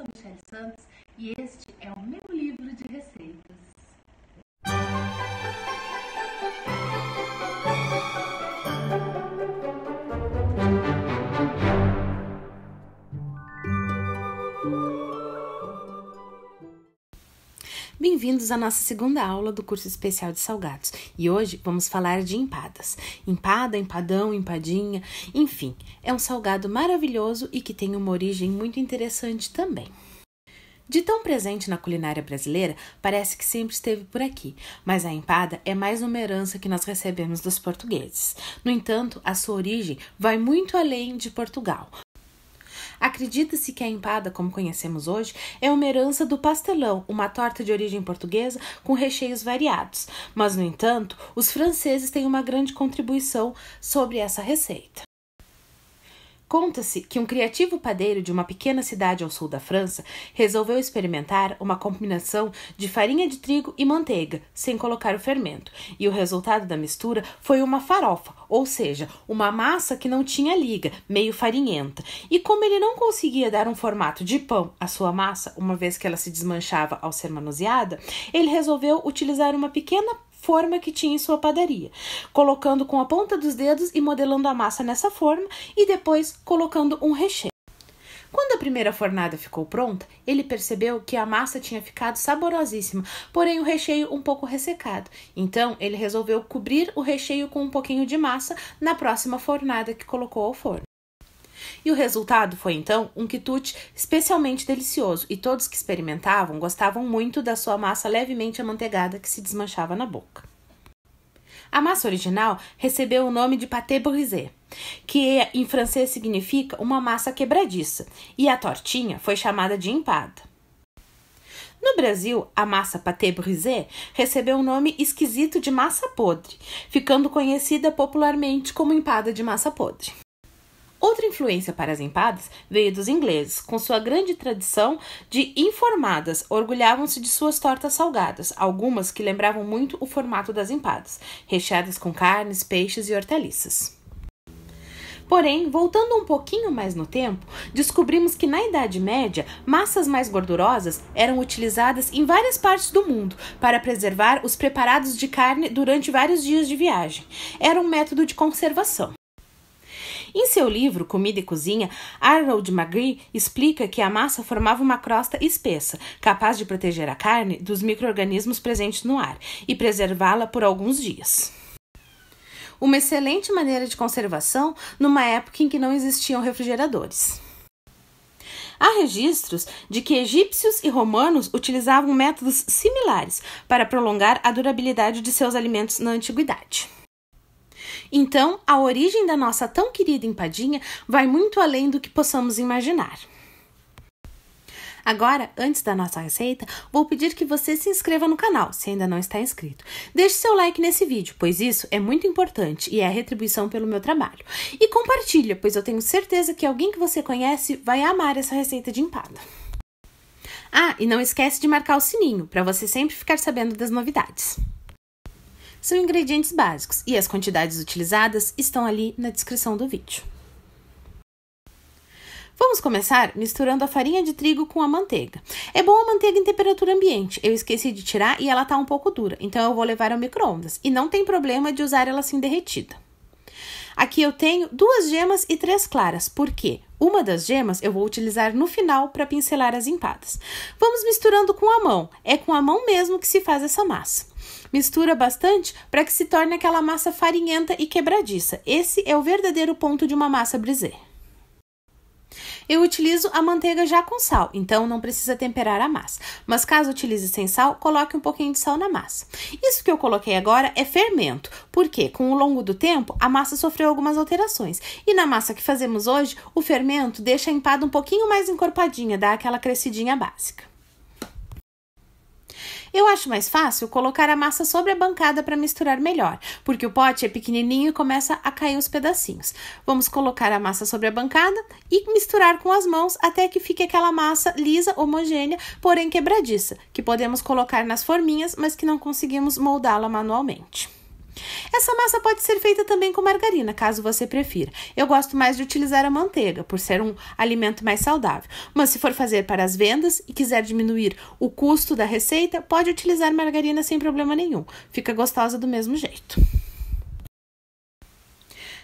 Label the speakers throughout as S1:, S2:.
S1: sou Michele Santos e este é o meu livro de receitas.
S2: Bem-vindos à nossa segunda aula do curso especial de salgados e hoje vamos falar de empadas. Empada, empadão, empadinha, enfim, é um salgado maravilhoso e que tem uma origem muito interessante também. De tão presente na culinária brasileira, parece que sempre esteve por aqui, mas a empada é mais uma herança que nós recebemos dos portugueses. No entanto, a sua origem vai muito além de Portugal. Acredita-se que a empada, como conhecemos hoje, é uma herança do pastelão, uma torta de origem portuguesa com recheios variados. Mas, no entanto, os franceses têm uma grande contribuição sobre essa receita. Conta-se que um criativo padeiro de uma pequena cidade ao sul da França resolveu experimentar uma combinação de farinha de trigo e manteiga, sem colocar o fermento, e o resultado da mistura foi uma farofa, ou seja, uma massa que não tinha liga, meio farinhenta. E como ele não conseguia dar um formato de pão à sua massa, uma vez que ela se desmanchava ao ser manuseada, ele resolveu utilizar uma pequena forma que tinha em sua padaria, colocando com a ponta dos dedos e modelando a massa nessa forma e depois colocando um recheio. Quando a primeira fornada ficou pronta, ele percebeu que a massa tinha ficado saborosíssima, porém o recheio um pouco ressecado. Então, ele resolveu cobrir o recheio com um pouquinho de massa na próxima fornada que colocou ao forno. E o resultado foi, então, um quitute especialmente delicioso, e todos que experimentavam gostavam muito da sua massa levemente amanteigada que se desmanchava na boca. A massa original recebeu o nome de pâté brisé, que em francês significa uma massa quebradiça, e a tortinha foi chamada de empada. No Brasil, a massa pâté brisé recebeu o nome esquisito de massa podre, ficando conhecida popularmente como empada de massa podre. Outra influência para as empadas veio dos ingleses, com sua grande tradição de informadas, orgulhavam-se de suas tortas salgadas, algumas que lembravam muito o formato das empadas, recheadas com carnes, peixes e hortaliças. Porém, voltando um pouquinho mais no tempo, descobrimos que na Idade Média, massas mais gordurosas eram utilizadas em várias partes do mundo para preservar os preparados de carne durante vários dias de viagem. Era um método de conservação. Em seu livro Comida e Cozinha, Harold Magee explica que a massa formava uma crosta espessa, capaz de proteger a carne dos micro-organismos presentes no ar e preservá-la por alguns dias. Uma excelente maneira de conservação numa época em que não existiam refrigeradores. Há registros de que egípcios e romanos utilizavam métodos similares para prolongar a durabilidade de seus alimentos na antiguidade. Então, a origem da nossa tão querida empadinha vai muito além do que possamos imaginar. Agora, antes da nossa receita, vou pedir que você se inscreva no canal, se ainda não está inscrito. Deixe seu like nesse vídeo, pois isso é muito importante e é a retribuição pelo meu trabalho. E compartilha, pois eu tenho certeza que alguém que você conhece vai amar essa receita de empada. Ah, e não esquece de marcar o sininho, para você sempre ficar sabendo das novidades. São ingredientes básicos e as quantidades utilizadas estão ali na descrição do vídeo. Vamos começar misturando a farinha de trigo com a manteiga. É bom a manteiga em temperatura ambiente. Eu esqueci de tirar e ela está um pouco dura, então eu vou levar ao micro-ondas. E não tem problema de usar ela assim derretida. Aqui eu tenho 2 gemas e 3 claras, porque uma das gemas eu vou utilizar no final para pincelar as empadas. Vamos misturando com a mão. É com a mão mesmo que se faz essa massa. Mistura bastante para que se torne aquela massa farinhenta e quebradiça. Esse é o verdadeiro ponto de uma massa brisé. Eu utilizo a manteiga já com sal, então não precisa temperar a massa. Mas caso utilize sem sal, coloque um pouquinho de sal na massa. Isso que eu coloquei agora é fermento, porque com o longo do tempo a massa sofreu algumas alterações. E na massa que fazemos hoje, o fermento deixa a empada um pouquinho mais encorpadinha, dá aquela crescidinha básica. Eu acho mais fácil colocar a massa sobre a bancada para misturar melhor, porque o pote é pequenininho e começa a cair os pedacinhos. Vamos colocar a massa sobre a bancada e misturar com as mãos até que fique aquela massa lisa, homogênea, porém quebradiça, que podemos colocar nas forminhas, mas que não conseguimos moldá-la manualmente. Essa massa pode ser feita também com margarina, caso você prefira. Eu gosto mais de utilizar a manteiga, por ser um alimento mais saudável. Mas se for fazer para as vendas e quiser diminuir o custo da receita, pode utilizar margarina sem problema nenhum. Fica gostosa do mesmo jeito.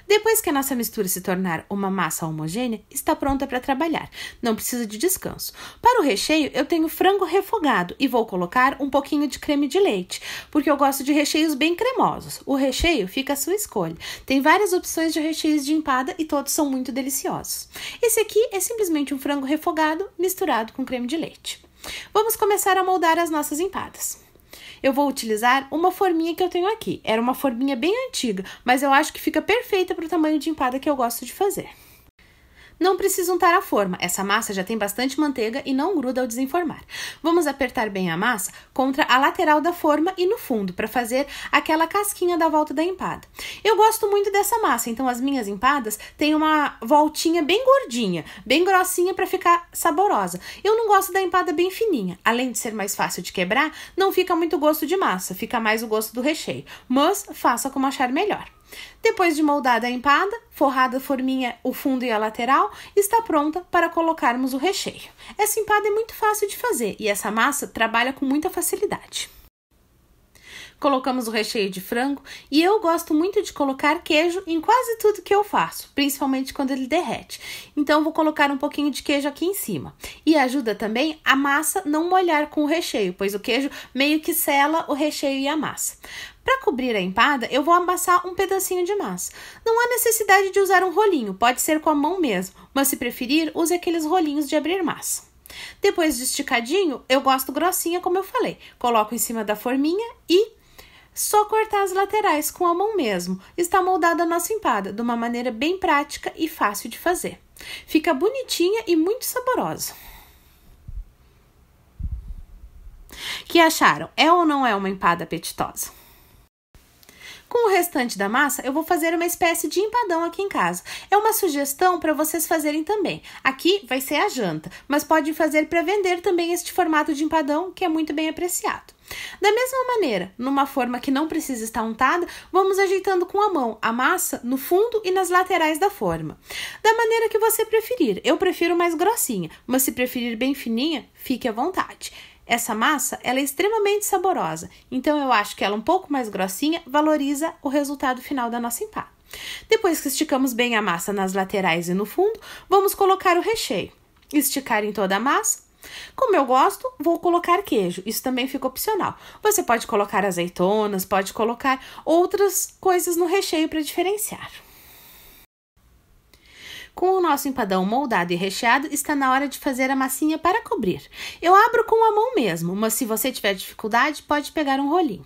S2: Depois que a nossa mistura se tornar uma massa homogênea, está pronta para trabalhar. Não precisa de descanso. Para o recheio, eu tenho frango refogado e vou colocar um pouquinho de creme de leite, porque eu gosto de recheios bem cremosos. O recheio fica à sua escolha. Tem várias opções de recheios de empada e todos são muito deliciosos. Esse aqui é simplesmente um frango refogado misturado com creme de leite. Vamos começar a moldar as nossas empadas. Eu vou utilizar uma forminha que eu tenho aqui. Era uma forminha bem antiga, mas eu acho que fica perfeita para o tamanho de empada que eu gosto de fazer. Não precisa untar a forma, essa massa já tem bastante manteiga e não gruda ao desenformar. Vamos apertar bem a massa contra a lateral da forma e no fundo, para fazer aquela casquinha da volta da empada. Eu gosto muito dessa massa, então as minhas empadas têm uma voltinha bem gordinha, bem grossinha para ficar saborosa. Eu não gosto da empada bem fininha, além de ser mais fácil de quebrar, não fica muito gosto de massa, fica mais o gosto do recheio, mas faça como achar melhor. Depois de moldada a empada, forrada a forminha, o fundo e a lateral, está pronta para colocarmos o recheio. Essa empada é muito fácil de fazer e essa massa trabalha com muita facilidade. Colocamos o recheio de frango e eu gosto muito de colocar queijo em quase tudo que eu faço, principalmente quando ele derrete. Então, vou colocar um pouquinho de queijo aqui em cima. E ajuda também a massa não molhar com o recheio, pois o queijo meio que sela o recheio e a massa. Para cobrir a empada, eu vou amassar um pedacinho de massa. Não há necessidade de usar um rolinho, pode ser com a mão mesmo, mas se preferir, use aqueles rolinhos de abrir massa. Depois de esticadinho, eu gosto grossinha, como eu falei. Coloco em cima da forminha e só cortar as laterais com a mão mesmo. Está moldada a nossa empada, de uma maneira bem prática e fácil de fazer. Fica bonitinha e muito saborosa. Que acharam? É ou não é uma empada apetitosa? Com o restante da massa, eu vou fazer uma espécie de empadão aqui em casa. É uma sugestão para vocês fazerem também. Aqui vai ser a janta, mas pode fazer para vender também este formato de empadão, que é muito bem apreciado. Da mesma maneira, numa forma que não precisa estar untada, vamos ajeitando com a mão a massa no fundo e nas laterais da forma. Da maneira que você preferir. Eu prefiro mais grossinha, mas se preferir bem fininha, fique à vontade. Essa massa, ela é extremamente saborosa, então eu acho que ela um pouco mais grossinha valoriza o resultado final da nossa empada. Depois que esticamos bem a massa nas laterais e no fundo, vamos colocar o recheio. Esticar em toda a massa. Como eu gosto, vou colocar queijo, isso também fica opcional. Você pode colocar azeitonas, pode colocar outras coisas no recheio para diferenciar. Com o nosso empadão moldado e recheado, está na hora de fazer a massinha para cobrir. Eu abro com a mão mesmo, mas se você tiver dificuldade, pode pegar um rolinho.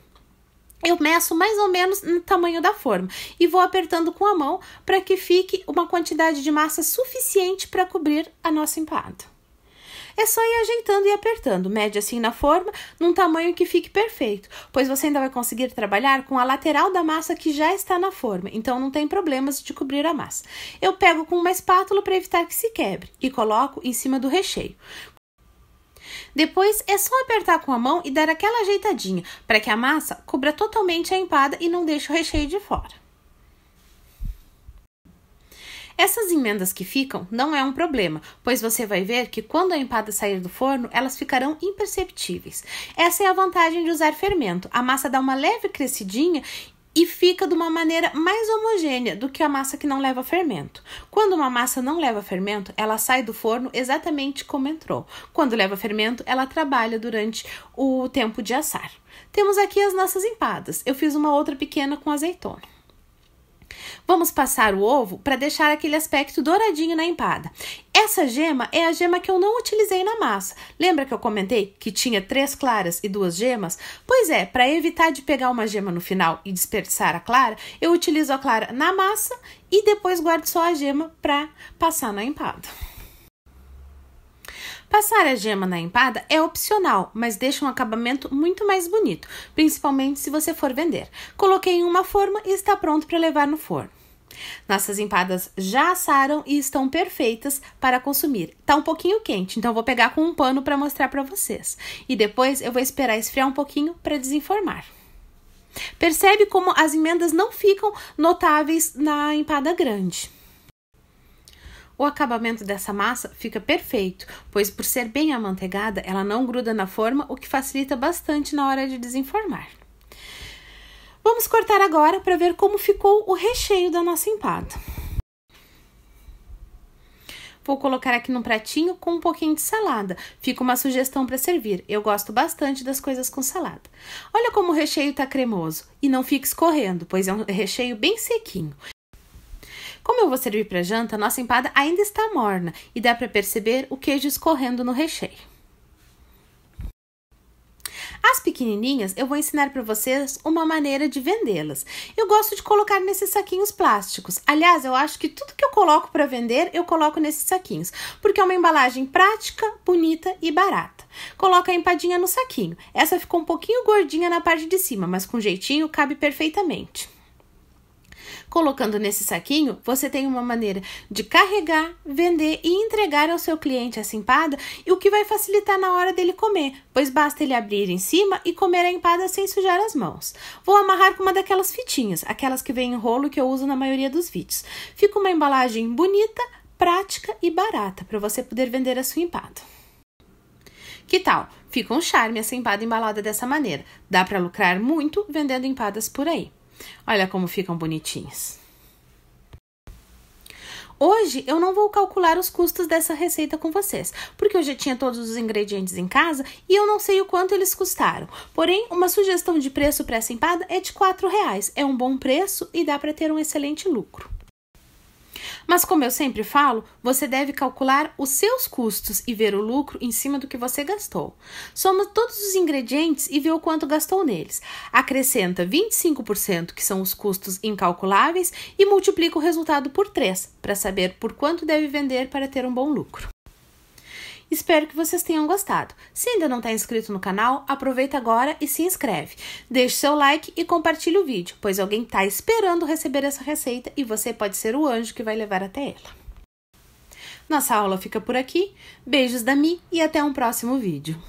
S2: Eu meço mais ou menos no tamanho da forma e vou apertando com a mão para que fique uma quantidade de massa suficiente para cobrir a nossa empada. É só ir ajeitando e apertando, mede assim na forma, num tamanho que fique perfeito, pois você ainda vai conseguir trabalhar com a lateral da massa que já está na forma, então não tem problemas de cobrir a massa. Eu pego com uma espátula para evitar que se quebre e coloco em cima do recheio. Depois é só apertar com a mão e dar aquela ajeitadinha, para que a massa cubra totalmente a empada e não deixe o recheio de fora. Essas emendas que ficam não é um problema, pois você vai ver que quando a empada sair do forno, elas ficarão imperceptíveis. Essa é a vantagem de usar fermento. A massa dá uma leve crescidinha e fica de uma maneira mais homogênea do que a massa que não leva fermento. Quando uma massa não leva fermento, ela sai do forno exatamente como entrou. Quando leva fermento, ela trabalha durante o tempo de assar. Temos aqui as nossas empadas. Eu fiz uma outra pequena com azeitona. Vamos passar o ovo para deixar aquele aspecto douradinho na empada. Essa gema é a gema que eu não utilizei na massa. Lembra que eu comentei que tinha 3 claras e 2 gemas? Pois é, para evitar de pegar uma gema no final e desperdiçar a clara, eu utilizo a clara na massa e depois guardo só a gema para passar na empada. Passar a gema na empada é opcional, mas deixa um acabamento muito mais bonito, principalmente se você for vender. Coloquei em uma forma e está pronto para levar no forno. Nossas empadas já assaram e estão perfeitas para consumir. Está um pouquinho quente, então vou pegar com um pano para mostrar para vocês. E depois eu vou esperar esfriar um pouquinho para desenformar. Percebe como as emendas não ficam notáveis na empada grande. O acabamento dessa massa fica perfeito, pois por ser bem amanteigada, ela não gruda na forma, o que facilita bastante na hora de desenformar. Vamos cortar agora para ver como ficou o recheio da nossa empada. Vou colocar aqui num pratinho com um pouquinho de salada. Fica uma sugestão para servir. Eu gosto bastante das coisas com salada. Olha como o recheio está cremoso e não fica escorrendo, pois é um recheio bem sequinho. Como eu vou servir para janta, nossa empada ainda está morna e dá para perceber o queijo escorrendo no recheio. As pequenininhas, eu vou ensinar para vocês uma maneira de vendê-las. Eu gosto de colocar nesses saquinhos plásticos. Aliás, eu acho que tudo que eu coloco para vender, eu coloco nesses saquinhos, porque é uma embalagem prática, bonita e barata. Coloca a empadinha no saquinho. Essa ficou um pouquinho gordinha na parte de cima, mas com jeitinho cabe perfeitamente. Colocando nesse saquinho, você tem uma maneira de carregar, vender e entregar ao seu cliente essa empada, e o que vai facilitar na hora dele comer, pois basta ele abrir em cima e comer a empada sem sujar as mãos. Vou amarrar com uma daquelas fitinhas, aquelas que vem em rolo que eu uso na maioria dos vídeos. Fica uma embalagem bonita, prática e barata para você poder vender a sua empada. Que tal? Fica um charme essa empada embalada dessa maneira. Dá para lucrar muito vendendo empadas por aí. Olha como ficam bonitinhas. Hoje eu não vou calcular os custos dessa receita com vocês, porque eu já tinha todos os ingredientes em casa e eu não sei o quanto eles custaram. Porém, uma sugestão de preço para essa empada é de R$4. É um bom preço e dá para ter um excelente lucro. Mas como eu sempre falo, você deve calcular os seus custos e ver o lucro em cima do que você gastou. Soma todos os ingredientes e vê o quanto gastou neles. Acrescenta 25%, que são os custos incalculáveis, e multiplica o resultado por 3, para saber por quanto deve vender para ter um bom lucro. Espero que vocês tenham gostado. Se ainda não está inscrito no canal, aproveita agora e se inscreve. Deixe seu like e compartilhe o vídeo, pois alguém está esperando receber essa receita e você pode ser o anjo que vai levar até ela. Nossa aula fica por aqui. Beijos da Mi e até um próximo vídeo.